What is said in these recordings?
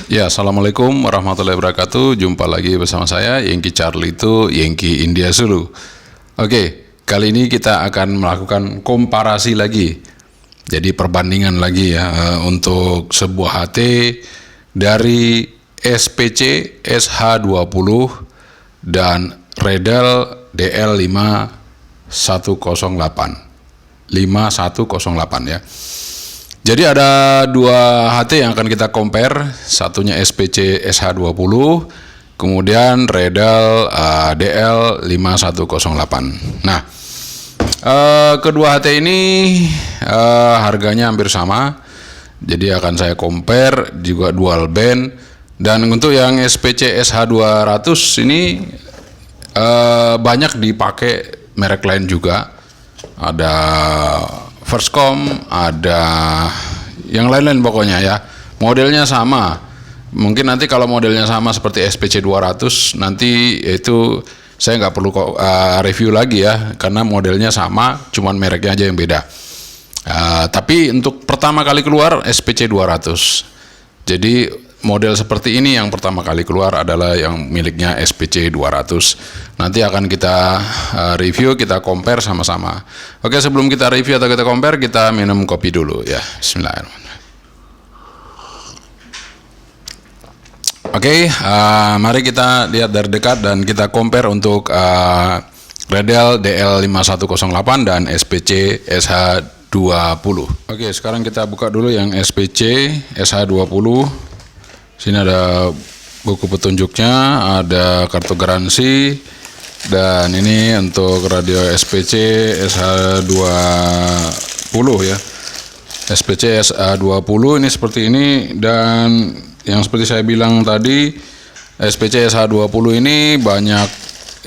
Ya, Assalamualaikum warahmatullahi wabarakatuh. Jumpa lagi bersama saya, Yankee Charlie itu Yankee India Zulu. Oke, kali ini kita akan melakukan komparasi lagi. Jadi perbandingan lagi ya untuk sebuah HT dari SPC SH20 dan Redel DL5108 ya. Jadi ada dua HT yang akan kita compare, satunya SPC SH20, kemudian Redel DL5108. Nah, kedua HT ini harganya hampir sama, jadi akan saya compare, juga dual band. Dan untuk yang SPC SH200 ini banyak dipakai merek lain juga, ada Firstcom, ada yang lain-lain pokoknya ya. Modelnya sama. Mungkin nanti kalau modelnya sama seperti SPC 200, nanti itu saya nggak perlu review lagi ya, karena modelnya sama, cuman mereknya aja yang beda. Tapi untuk pertama kali keluar SPC 200. Jadi model seperti ini yang pertama kali keluar adalah yang miliknya SPC 200. Nanti akan kita review, kita compare sama-sama. Oke, sebelum kita review atau kita compare, kita minum kopi dulu ya. Bismillahirrahmanirrahim. Oke, mari kita lihat dari dekat dan kita compare untuk Redel DL5108 dan SPC SH20. Oke, sekarang kita buka dulu yang SPC SH20. Sini ada buku petunjuknya, ada kartu garansi, dan ini untuk radio SPC SH20 ya. SPC SH20 ini seperti ini, dan yang seperti saya bilang tadi, SPC SH20 ini banyak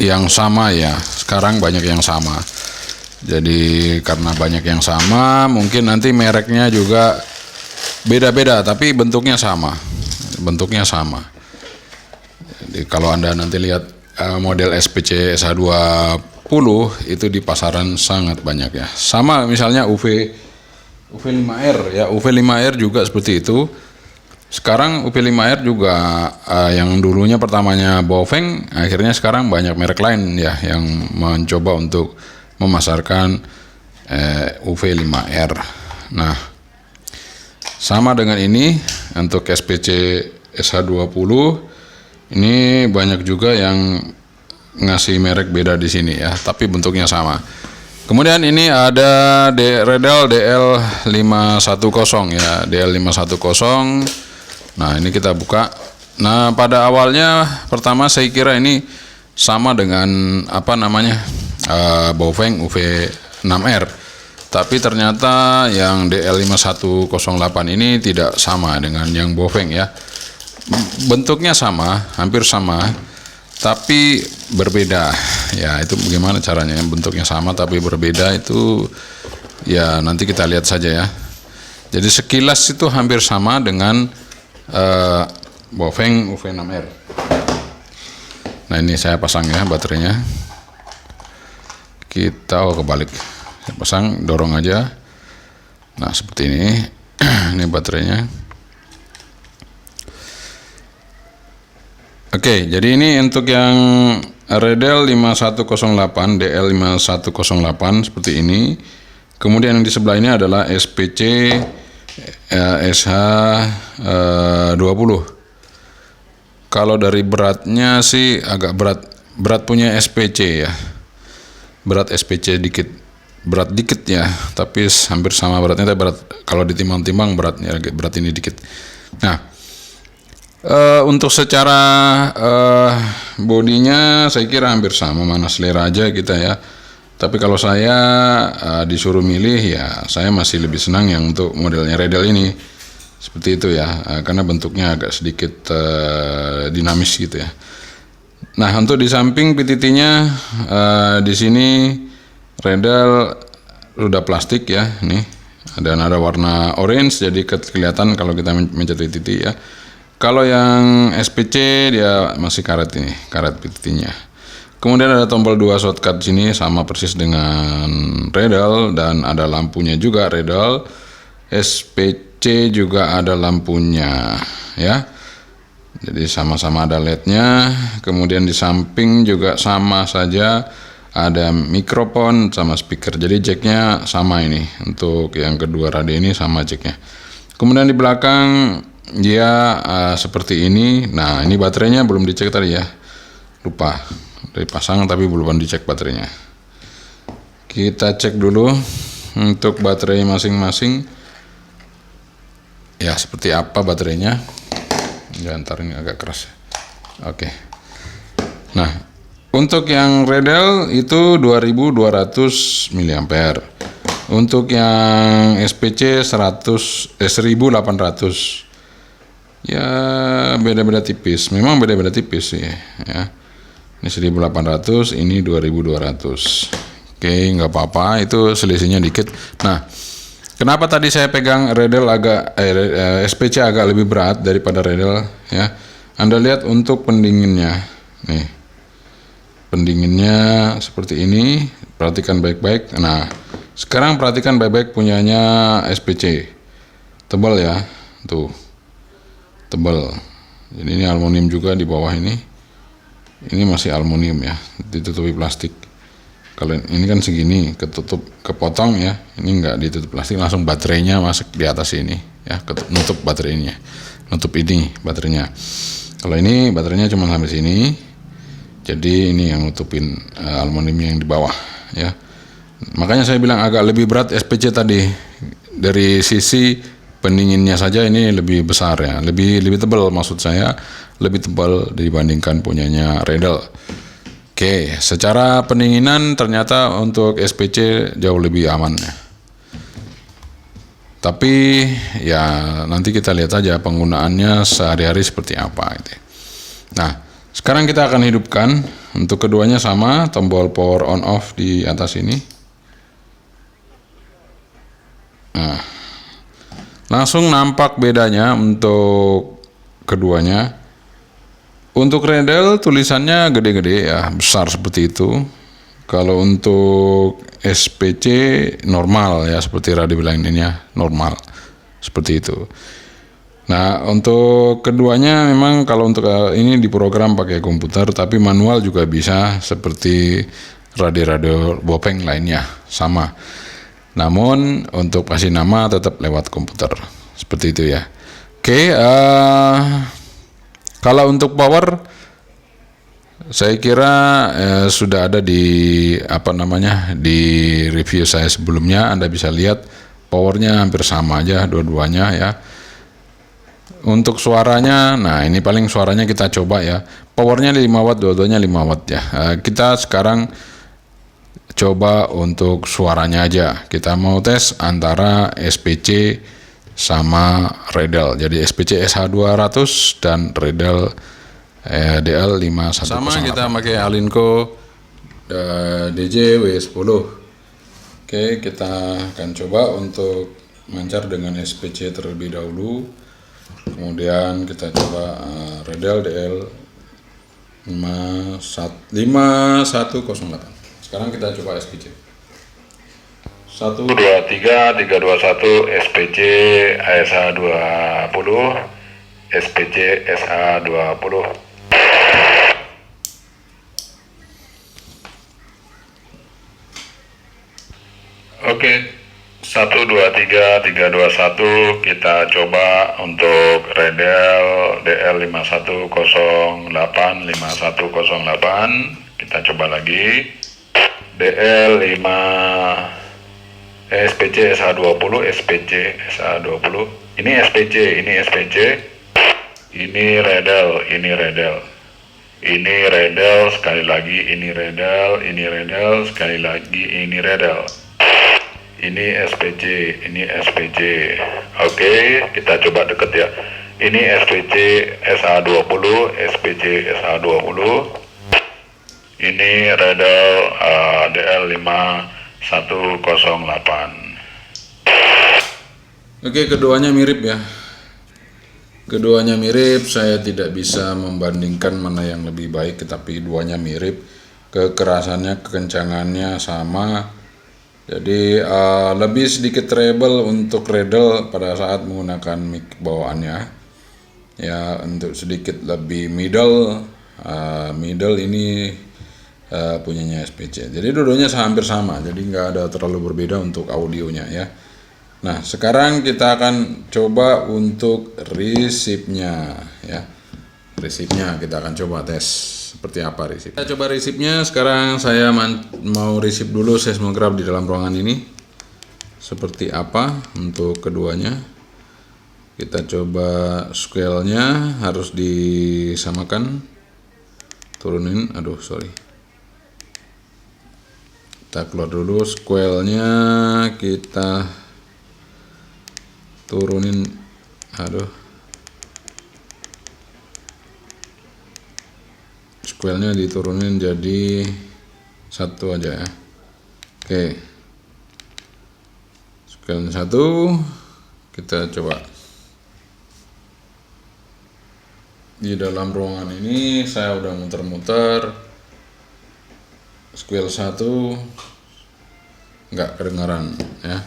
yang sama ya. Sekarang banyak yang sama. Jadi karena banyak yang sama, mungkin nanti mereknya juga beda-beda, tapi bentuknya sama. Jadi kalau Anda nanti lihat model SPC SH20 itu di pasaran sangat banyak ya. Sama misalnya UV5R ya, UV5R juga seperti itu. Sekarang UV5R juga yang dulunya pertamanya Baofeng, akhirnya sekarang banyak merek lain ya yang mencoba untuk memasarkan UV5R. Nah, sama dengan ini untuk SPC SH20 ini banyak juga yang ngasih merek beda di sini ya, tapi bentuknya sama. Kemudian ini ada Redel DL510 ya, DL510. Nah, ini kita buka. Nah, pada awalnya pertama saya kira ini sama dengan Baofeng UV6R. Tapi ternyata yang DL5108 ini tidak sama dengan yang Baofeng ya. Bentuknya sama, hampir sama, tapi berbeda. Ya, itu bagaimana caranya? Bentuknya sama tapi berbeda itu ya nanti kita lihat saja ya. Jadi sekilas itu hampir sama dengan Baofeng UV6R. Nah, ini saya pasang ya baterainya. Kita kebalik. Pasang, dorong aja. Nah, seperti ini. Ini baterainya. Oke, jadi ini untuk yang Redel 5108 DL5108 seperti ini. Kemudian yang di sebelah ini adalah SPC SH20. Kalau dari beratnya sih agak berat punya SPC ya. Berat SPC berat dikit ya, tapi hampir sama beratnya, tapi kalau ditimbang-timbang berat ini dikit. Nah, untuk secara bodinya saya kira hampir sama, mana selera aja kita ya. Tapi kalau saya disuruh milih ya, saya masih lebih senang yang untuk modelnya Redel ini seperti itu ya, karena bentuknya agak sedikit dinamis gitu ya. Nah, untuk di samping PTT-nya di sini Redel roda plastik ya, nih dan ada warna orange, jadi kelihatan kalau kita mencet titik ya. Kalau yang SPC dia masih karet PTT-nya. Kemudian ada tombol 2 shortcut sini sama persis dengan Redel, dan ada lampunya juga Redel. SPC juga ada lampunya ya. Jadi sama-sama ada LED-nya. Kemudian di samping juga sama saja ada mikrofon sama speaker. Jadi jacknya sama ini. Untuk yang kedua radio ini sama jacknya. Kemudian di belakang dia seperti ini. Nah, ini baterainya belum dicek tadi ya. Lupa dipasang tapi belum dicek baterainya. Kita cek dulu untuk baterai masing-masing. Ya, seperti apa baterainya. Ya, ntar ini agak keras. Oke. Nah, untuk yang Redel itu 2200 mAh. Untuk yang SPC 1800. Ya, beda-beda tipis. Memang beda-beda tipis sih ya. Ini 1800, ini 2200. Oke, nggak apa-apa, itu selisihnya dikit. Nah, kenapa tadi saya pegang Redel SPC agak lebih berat daripada Redel ya? Anda lihat untuk pendinginnya. Nih. Pendinginnya seperti ini. Perhatikan baik-baik. Nah, sekarang perhatikan baik-baik punyanya SPC. Tebal ya. Tuh. Tebal. Jadi ini aluminium juga di bawah ini. Ini masih aluminium ya, ditutupi plastik. Kalau ini kan segini, kepotong ya. Ini enggak ditutup plastik, langsung baterainya masuk di atas ini ya, nutup baterainya. Nutup ini baterainya. Kalau ini baterainya cuma sampai sini. Jadi ini yang nutupin aluminium yang di bawah ya. Makanya saya bilang agak lebih berat SPC tadi. Dari sisi pendinginnya saja ini lebih besar ya, lebih tebal maksud saya, lebih tebal dibandingkan punyanya Redel. Oke, secara pendinginan ternyata untuk SPC jauh lebih aman ya. Tapi ya nanti kita lihat aja penggunaannya sehari-hari seperti apa gitu. Nah, sekarang kita akan hidupkan. Untuk keduanya sama, tombol power on off di atas ini. Nah, langsung nampak bedanya untuk keduanya. Untuk Redel tulisannya gede-gede ya, besar seperti itu. Kalau untuk SPC normal ya, seperti radio lainnya normal seperti itu. Nah, untuk keduanya memang kalau untuk ini diprogram pakai komputer, tapi manual juga bisa seperti radio-radio bopeng lainnya sama. Namun untuk kasih nama tetap lewat komputer seperti itu ya. Oke, kalau untuk power, saya kira sudah ada di di review saya sebelumnya. Anda bisa lihat powernya hampir sama aja dua-duanya ya. Untuk suaranya, nah ini paling suaranya kita coba ya. Powernya 5 watt, dua-duanya 5 watt ya. Kita sekarang coba untuk suaranya aja. Kita mau tes antara SPC sama Redel. Jadi SPC SH200 dan Redel DL5108. Sama kita pakai Alinco DJ W10. Oke, kita akan coba untuk mancar dengan SPC terlebih dahulu. Kemudian kita coba Redel DL5108. Sekarang kita coba SPC. 1 2 3 3 2 1 SPC SH20 SPC SH20. Oke, 1 2 3 3 2 1 kita coba untuk Redel DL5108 5108. Kita coba lagi DL5 SPC SH20 SPC SH20. Ini SPC, ini SPC. Ini Redel, ini Redel. Ini Redel, sekali lagi ini Redel, ini Redel, sekali lagi ini Redel. Ini SPC, ini SPC. Oke, kita coba deket ya. Ini SPC SH20, SPC SH20. Ini Redel DL5108. Oke, keduanya mirip ya. Keduanya mirip, saya tidak bisa membandingkan mana yang lebih baik, tetapi duanya mirip. Kekerasannya, kekencangannya sama. Jadi lebih sedikit treble untuk Redel pada saat menggunakan mic bawaannya. ya untuk sedikit lebih middle. Middle ini punyanya SPC. Jadi dua-duanya hampir sama, jadi nggak ada terlalu berbeda untuk audionya ya. Nah sekarang kita akan coba untuk resipnya ya. Resipnya kita akan coba tes seperti apa resip. Kita coba resipnya. Sekarang saya mau resip dulu seismograf di dalam ruangan ini seperti apa untuk keduanya. Kita coba scale-nya harus disamakan, turunin, kita keluar dulu scale-nya, kita turunin, scale-nya diturunin jadi 1 aja ya. Oke, scale 1, kita coba. Di dalam ruangan ini saya udah muter-muter, scale 1 nggak kedengaran ya,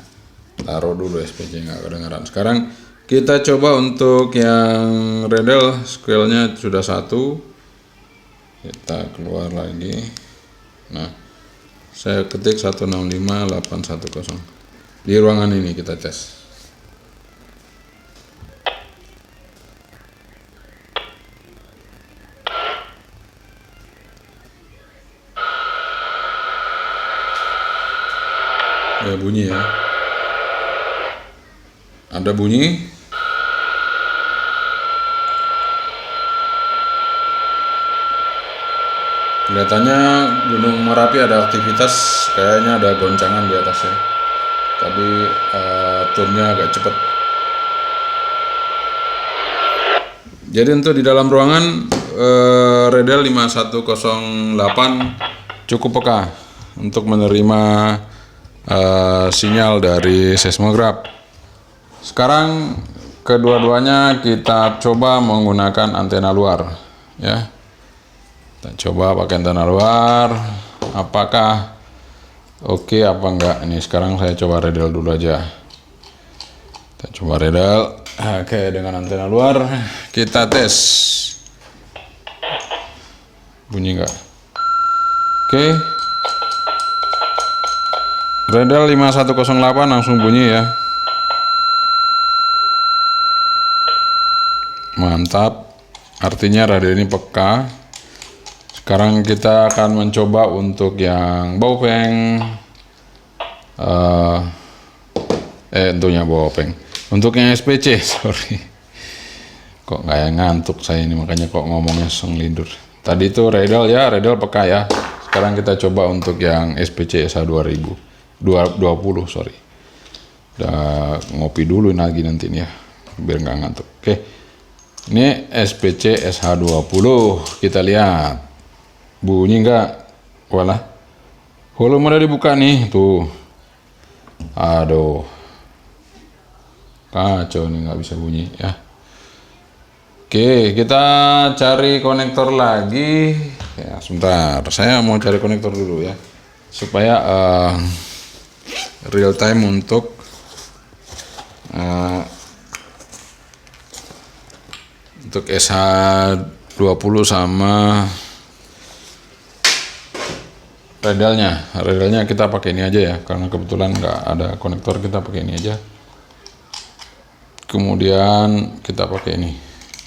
taruh dulu SPC nggak kedengaran. Sekarang kita coba untuk yang Redel, scale-nya sudah 1. Kita keluar lagi. Nah saya ketik 165810 di ruangan ini, kita tes. Ya bunyi ya, ada bunyi. Kelihatannya Gunung Merapi ada aktivitas, kayaknya ada goncangan di atasnya. Tadi turunnya agak cepat. Jadi untuk di dalam ruangan Redel 5108 cukup peka untuk menerima sinyal dari seismograf. Sekarang kedua-duanya kita coba menggunakan antena luar ya. Kita coba pakai antena luar, apakah oke apa enggak. Ini sekarang saya coba Redel dulu aja. Kita coba Redel. Oke, dengan antena luar kita tes. Bunyi enggak? Oke. Redel 5108 langsung bunyi ya. Mantap. Artinya radio ini peka. Sekarang kita akan mencoba untuk yang Baopeng, tentunya Baopeng. Untuk yang SPC, sorry, kok nggak ngantuk saya ini, makanya kok ngomongnya senglindur. Tadi itu Redel ya, Redel peka ya. Sekarang kita coba untuk yang SPC SH2020, sorry. Udah ngopi dulu lagi nanti nih ya, biar nggak ngantuk. Oke, ini SPC SH20, kita lihat. Bunyi enggak? Walah, volume udah dibuka nih tuh. Aduh, kacau nih, nggak bisa bunyi ya. Oke, kita cari konektor lagi ya. Sebentar, saya mau cari konektor dulu ya, supaya real time untuk SH20 sama Redelnya kita pakai ini aja ya, karena kebetulan nggak ada konektor, kita pakai ini aja. Kemudian kita pakai ini,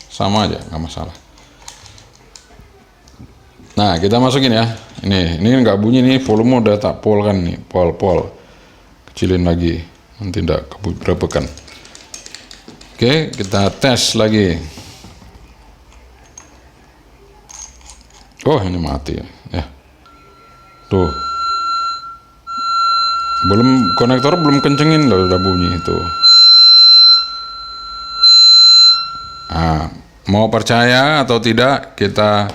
sama aja, nggak masalah. Nah kita masukin ya, ini nggak bunyi nih, volume udah tak pol kan nih, pol, kecilin lagi, nanti nggak keberebekan. Oke, kita tes lagi. Oh ini mati ya. Tuh, konektor belum kencengin loh, udah bunyi itu. Nah, mau percaya atau tidak kita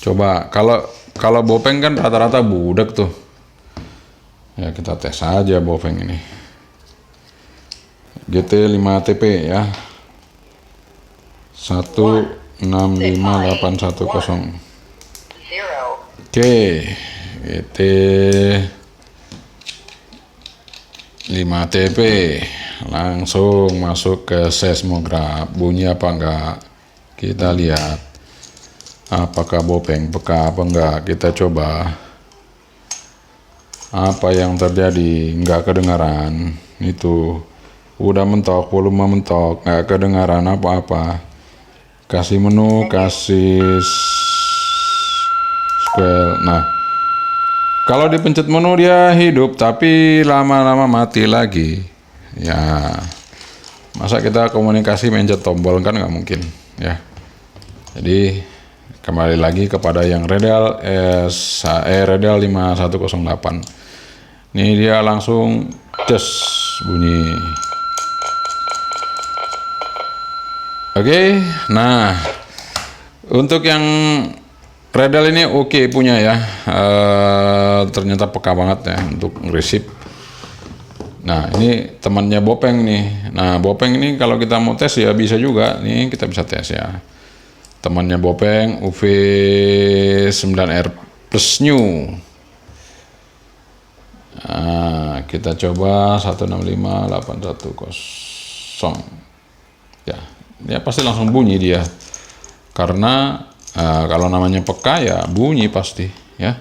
coba. Kalau Baopeng kan rata-rata budak tuh. Ya kita tes aja Baopeng ini. GT5TP ya. 165810. Oke. GT 5TP langsung masuk ke seismograf. Bunyi apa enggak? Kita lihat apakah bopeng peka apa enggak. Kita coba. Apa yang terjadi? Enggak kedengaran. Itu udah mentok, volume mentok, enggak kedengaran apa-apa. Kasih menu, kasih square. Nah, kalau dipencet menu dia hidup, tapi lama-lama mati lagi. Ya, masa kita komunikasi mencet tombol, kan nggak mungkin ya. Jadi kembali lagi kepada yang Redal Redal 5108. Ini dia langsung just bunyi. Oke, nah untuk yang Redal ini oke punya ya, ternyata peka banget ya untuk ngeresip. Nah ini temannya Bopeng nih. Nah Bopeng ini kalau kita mau tes ya bisa juga, nih kita bisa tes ya. Temannya Bopeng UV9R Plus New. Nah, kita coba 165810. Ya pasti langsung bunyi dia. Karena kalau namanya peka ya bunyi pasti ya.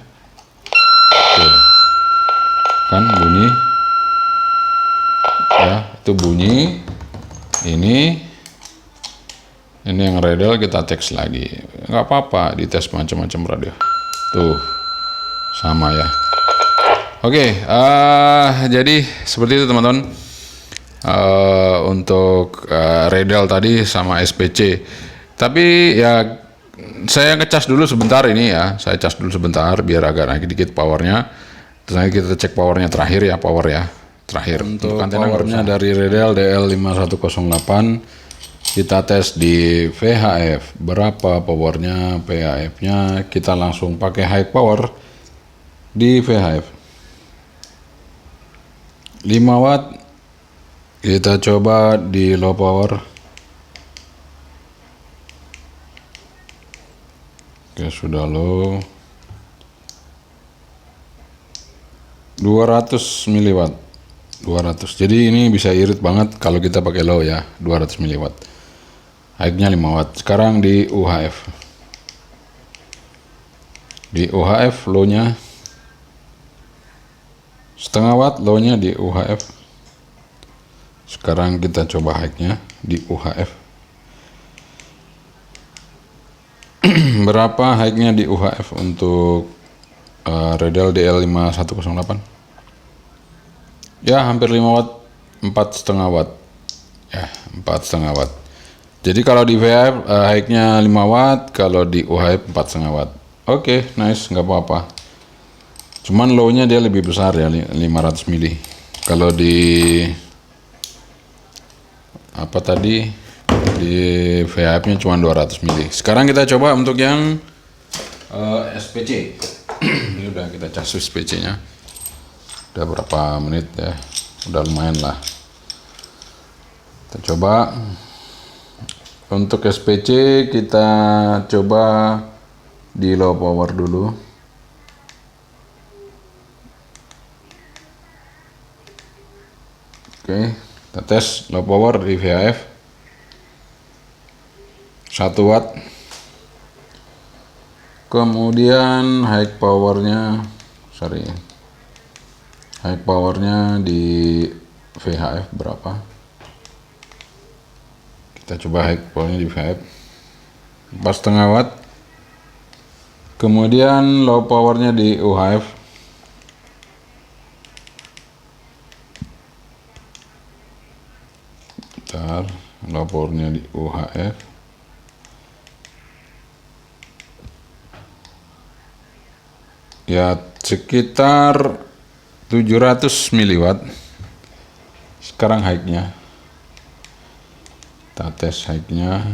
Tuh. Kan bunyi. Ya, itu bunyi. Ini yang Redal kita teks lagi. Nggak apa-apa dites macam-macam radio. Tuh. Sama ya. Oke, jadi seperti itu teman-teman. Untuk Redal tadi sama SPC. Tapi ya saya ngecas dulu sebentar ini ya. Saya cas dulu sebentar biar agak naik dikit powernya. Terus nanti kita cek powernya terakhir ya, power ya. Terakhir. Untuk powernya dari Redal DL5108 kita tes di VHF. Berapa powernya VHF-nya? Kita langsung pakai high power di VHF. 5 watt. Kita coba di low power. Oke, sudah low. 200 miliwatt. 200. Jadi ini bisa irit banget kalau kita pakai low ya, 200 miliwatt. High-nya 5 watt. Sekarang di UHF. Di UHF low-nya setengah watt, low-nya di UHF. Sekarang kita coba high-nya di UHF. Berapa high-nya di UHF untuk Redal DL5108? Ya, hampir 5 watt, 4,5 watt. Ya, 4,5 watt. Jadi kalau di VHF high-nya 5 watt, kalau di UHF 4,5 watt. Oke, nice, nggak apa-apa. Cuman low-nya dia lebih besar ya, 500 mili. Kalau di apa tadi di VHF-nya cuma 200 mili. Sekarang kita coba untuk yang SPC. Ini udah kita cas SPC-nya. Udah berapa menit ya? Udah lumayan lah. Kita coba untuk SPC, kita coba di low power dulu. Oke, kita tes low power di VHF 1 watt. Kemudian high powernya di VHF berapa? Kita coba high powernya di VHF 4,5 watt. Kemudian low powernya di UHF low powernya di UHF ya sekitar 700 miliwatt. Sekarang high-nya kita tes high-nya.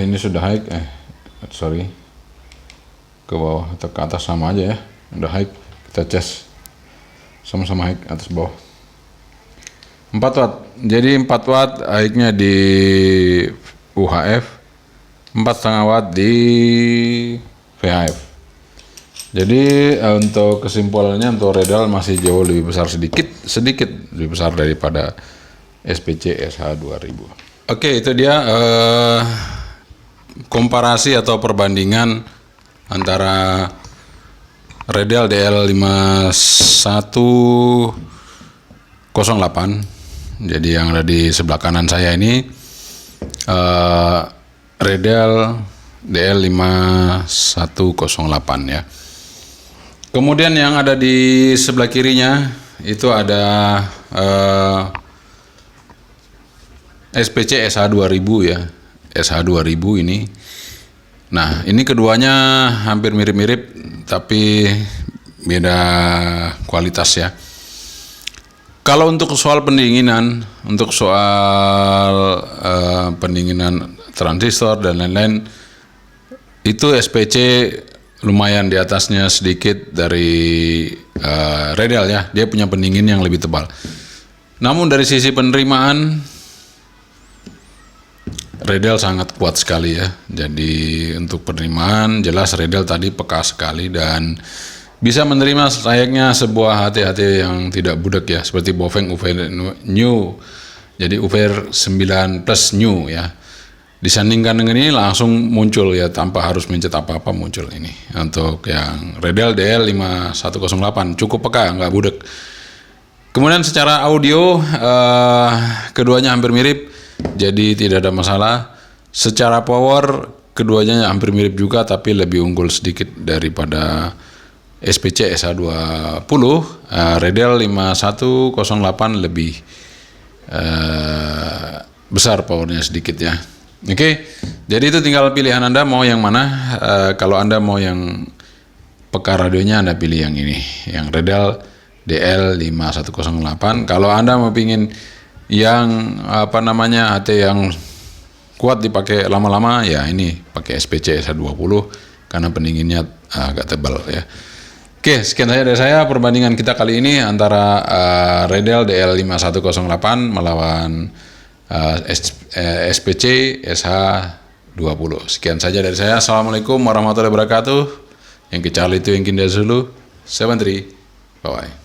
Ini sudah high, ke bawah atau ke atas sama aja ya, udah high. Kita tes sama-sama high, atas bawah. 4 watt. Jadi 4 watt high-nya di UHF, 4,5 watt di VHF. Jadi untuk kesimpulannya untuk Redal masih jauh lebih besar, sedikit lebih besar daripada SPC SH2000. Oke, itu dia komparasi atau perbandingan antara Redel DL5108. Jadi yang ada di sebelah kanan saya ini Redel DL5108 ya. Kemudian yang ada di sebelah kirinya itu ada SPC SH2000 ya. SH2000 ini. Nah, ini keduanya hampir mirip-mirip tapi beda kualitas ya. Kalau untuk soal pendinginan, pendinginan transistor dan lain-lain, itu SPC lumayan di atasnya sedikit dari Redel ya. Dia punya pendingin yang lebih tebal. Namun dari sisi penerimaan, Redel sangat kuat sekali ya. Jadi untuk penerimaan jelas Redel tadi peka sekali dan bisa menerima layaknya sebuah HT-HT yang tidak budak ya, seperti Baofeng UV New. Jadi UV 9 plus New ya. Disandingkan dengan ini langsung muncul ya, tanpa harus mencet apa-apa muncul ini. Untuk yang Redel DL5108 cukup peka, nggak budak. Kemudian secara audio keduanya hampir mirip, jadi tidak ada masalah. Secara power keduanya hampir mirip juga, tapi lebih unggul sedikit daripada SPC SH20. Redel 5108 lebih besar powernya sedikit ya. Oke, jadi itu tinggal pilihan Anda mau yang mana. Kalau Anda mau yang peka radionya, Anda pilih yang ini, yang Redel DL5108. Kalau Anda mau pingin yang HT yang kuat dipakai lama-lama, ya ini pakai SPC SH20 karena pendinginnya agak tebal ya. Oke, sekian saja dari saya perbandingan kita kali ini antara Redel DL5108 melawan SPC SH20. Sekian saja dari saya. Assalamualaikum warahmatullahi wabarakatuh. Yang ke Charlie itu yang Kinda Zulu 73. Bye bye.